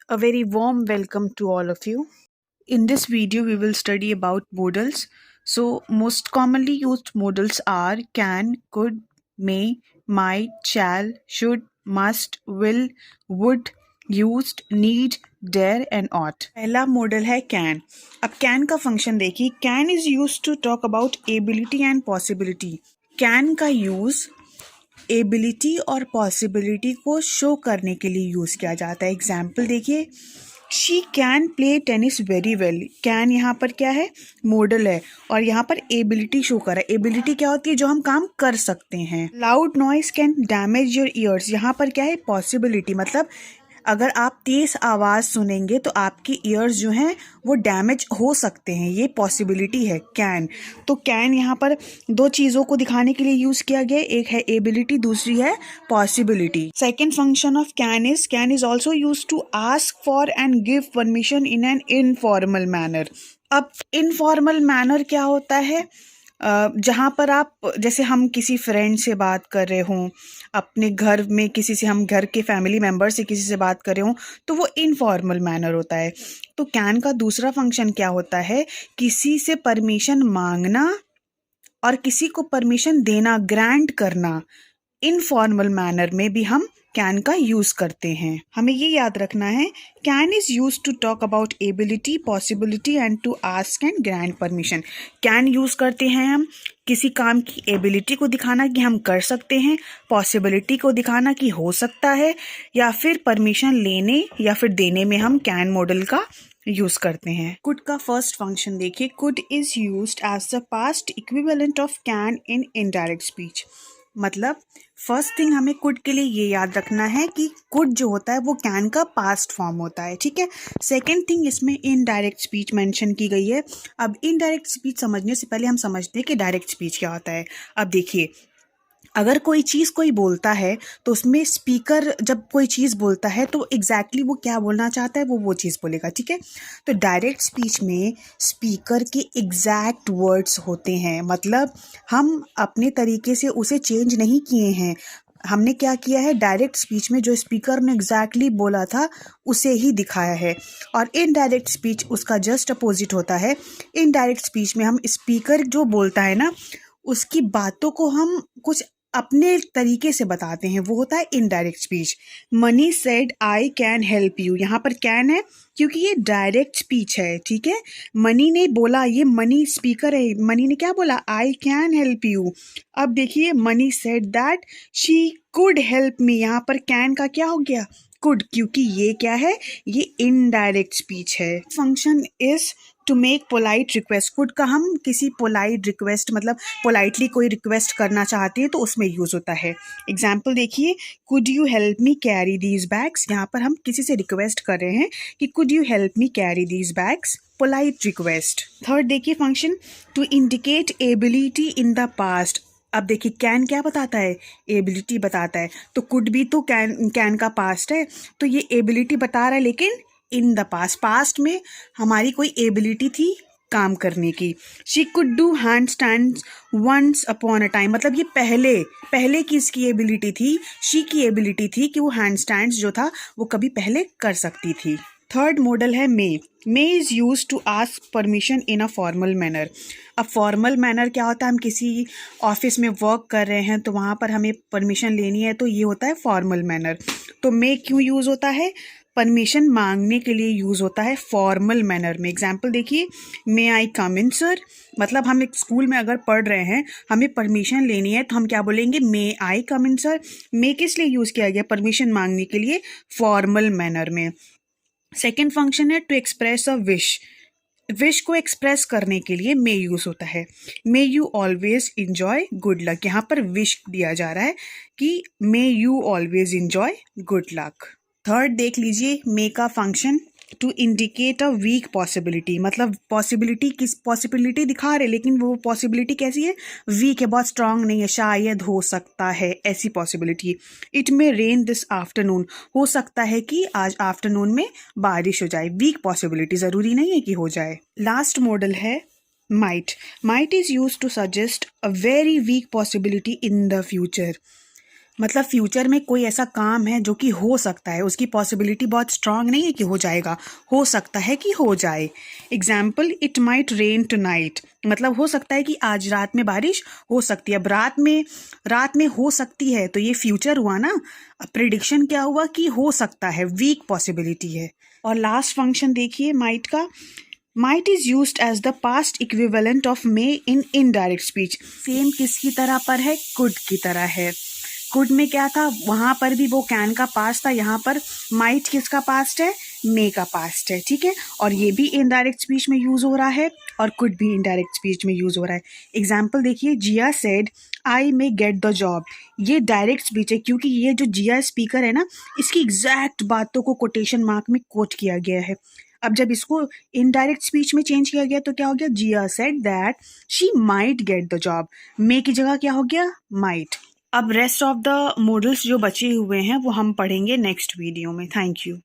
A very warm welcome to all of you. In this video, we will study about modals. So, most commonly used modals are can, could, may, might, shall, should, must, will, would, used, need, dare and ought. पहला model है can. अब can का function देखिए. Can is used to talk about ability and possibility. Can का use ability और possibility को show करने के लिए यूज़ किया जाता है. एग्जाम्पल देखिए, she can play tennis very well. Can यहाँ पर क्या है, मॉडल है, और यहाँ पर एबिलिटी शो कर रहा है. एबिलिटी क्या होती है, जो हम काम कर सकते हैं. Loud noise can damage your ears, यहाँ पर क्या है, पॉसिबिलिटी. मतलब अगर आप तेज आवाज़ सुनेंगे तो आपके ईयर्स जो हैं वो डैमेज हो सकते हैं. ये पॉसिबिलिटी है कैन. तो कैन यहाँ पर दो चीज़ों को दिखाने के लिए यूज़ किया गया. एक है एबिलिटी, दूसरी है possibility. Second function of can is also use to ask for and give permission in an informal manner. अब इनफॉर्मल मैनर क्या होता है, जहाँ पर आप, जैसे हम किसी फ्रेंड से बात कर रहे हों, अपने घर में किसी से, हम घर के फैमिली मेम्बर से किसी से बात कर रहे हों, तो वो इनफॉर्मल मैनर होता है. तो कैन का दूसरा फंक्शन क्या होता है, किसी से परमिशन मांगना और किसी को परमिशन देना, ग्रांट करना. इनफॉर्मल मैनर में भी हम कैन का यूज करते हैं. हमें ये याद रखना है, can is use to talk about ability, possibility and to ask and grant permission. Can use करते हैं हम किसी काम की एबिलिटी को दिखाना कि हम कर सकते हैं, पॉसिबिलिटी को दिखाना कि हो सकता है, या फिर परमिशन लेने या फिर देने में हम कैन मॉडल का यूज करते हैं. कुड का फर्स्ट फंक्शन देखिए. Could is used as the past equivalent of can in indirect speech. मतलब फर्स्ट थिंग हमें कुड के लिए ये याद रखना है कि कुड जो होता है वो कैन का पास्ट फॉर्म होता है. ठीक है. सेकेंड थिंग, इसमें इनडायरेक्ट स्पीच मेंशन की गई है. अब इनडायरेक्ट स्पीच समझने से पहले हम समझते हैं कि डायरेक्ट स्पीच क्या होता है. अब देखिए, अगर कोई चीज़ कोई बोलता है तो उसमें स्पीकर जब कोई चीज़ बोलता है तो एग्जैक्टली वो क्या बोलना चाहता है वो चीज़ बोलेगा. ठीक है. तो डायरेक्ट स्पीच में स्पीकर के एग्जैक्ट वर्ड्स होते हैं. मतलब हम अपने तरीके से उसे चेंज नहीं किए हैं. हमने क्या किया है, डायरेक्ट स्पीच में जो स्पीकर ने एग्जैक्टली बोला था उसे ही दिखाया है. और इनडायरेक्ट स्पीच उसका जस्ट अपोजिट होता है. इनडायरेक्ट स्पीच में हम स्पीकर जो बोलता है ना, उसकी बातों को हम कुछ अपने तरीके से बताते हैं, वो होता है indirect speech. Money said I can help you. यहाँ पर कैन है क्योंकि ये डायरेक्ट स्पीच है. ठीक है. मनी ने बोला, ये मनी स्पीकर है, मनी ने क्या बोला, आई कैन हेल्प यू. अब देखिए, money said that she could help me. यहाँ पर कैन का क्या हो गया, कुड, क्योंकि ये क्या है, ये इनडायरेक्ट स्पीच है. Function is to make polite request. Could का हम किसी पोलाइट रिक्वेस्ट, मतलब पोलाइटली कोई रिक्वेस्ट करना चाहते हैं तो उसमें यूज होता है. एग्जाम्पल देखिए, could you help me carry these bags. यहाँ पर हम किसी से रिक्वेस्ट कर रहे हैं कि could you help me carry these bags, polite request. Third देखिए function, to indicate ability in the past. अब देखिए, कैन क्या बताता है, एबिलिटी बताता है. तो कुड भी तो कैन का पास्ट है, तो ये एबिलिटी बता रहा है, लेकिन इन द पास्ट में हमारी कोई एबिलिटी थी काम करने की. She could do handstand once upon a time. मतलब ये पहले की इसकी एबिलिटी थी, शी की एबिलिटी थी कि वो हैंड स्टैंड जो था वो कभी पहले कर सकती थी. थर्ड मॉडल है may. May is use to ask permission in a formal manner. अब फॉर्मल मैनर क्या होता है, हम किसी ऑफिस में वर्क कर रहे हैं तो वहाँ पर हमें परमिशन लेनी है, तो ये होता है फॉर्मल मैनर. तो मे क्यों यूज़ होता है, परमिशन मांगने के लिए यूज़ होता है फॉर्मल मैनर में. एग्जाम्पल देखिए, मे आई कम इन सर. मतलब हम एक स्कूल में अगर पढ़ रहे हैं, हमें परमिशन लेनी है, तो हम क्या बोलेंगे, मे आई कम इन सर. मे किस लिए यूज़ किया गया, परमिशन मांगने के लिए, फॉर्मल मैनर में. सेकेंड फंक्शन है to express a wish. Wish को एक्सप्रेस करने के लिए मे यूज होता है. May you always enjoy good luck. यहाँ पर विश दिया जा रहा है कि may you always enjoy good luck. Third देख लीजिए, मे का function to indicate a weak possibility. मतलब पॉसिबिलिटी दिखा रहे, लेकिन वो पॉसिबिलिटी कैसी है, वीक है, बहुत स्ट्रांग नहीं है, शायद हो सकता है, ऐसी possibility. It may rain this afternoon. हो सकता है कि आज आफ्टरनून में बारिश हो जाए. वीक पॉसिबिलिटी, ज़रूरी नहीं है कि हो जाए. लास्ट मॉडल है might. Might is use to suggest a very weak possibility in the future. मतलब फ्यूचर में कोई ऐसा काम है जो कि हो सकता है, उसकी पॉसिबिलिटी बहुत स्ट्रांग नहीं है कि हो जाएगा, हो सकता है कि हो जाए। Example, it might rain tonight, मतलब हो सकता है कि आज रात में बारिश हो सकती है। अब रात में हो सकती है तो ये फ्यूचर हुआ ना। अब प्रिडिक्शन क्या हुआ कि हो सकता है, वीक पॉसिबिलिटी है। और लास्ट फंक्शन देखिए माइट का। Might is used as the past equivalent of may in indirect speech. Same किसकी तरह पर है? कुड की तरह है। कुड में क्या था? वहां पर भी वो कैन का पास्ट था, यहाँ पर माइट किसका पास्ट है? मे का पास्ट है, ठीक है। और ये भी इनडायरेक्ट स्पीच में यूज हो रहा है और कुड भी इनडायरेक्ट स्पीच में यूज हो रहा है। एग्जाम्पल देखिए, Jiya said I may get the job. ये डायरेक्ट स्पीच है क्योंकि ये जो जिया स्पीकर है ना, इसकी एग्जैक्ट बातों को कोटेशन मार्क में कोट किया गया है। अब जब इसको इनडायरेक्ट स्पीच में चेंज किया गया तो क्या हो गया? Jiya said that she might get the job. May की जगह क्या हो गया? माइट। अब रेस्ट ऑफ द मॉडल्स जो बचे हुए हैं वो हम पढ़ेंगे नेक्स्ट वीडियो में। Thank you.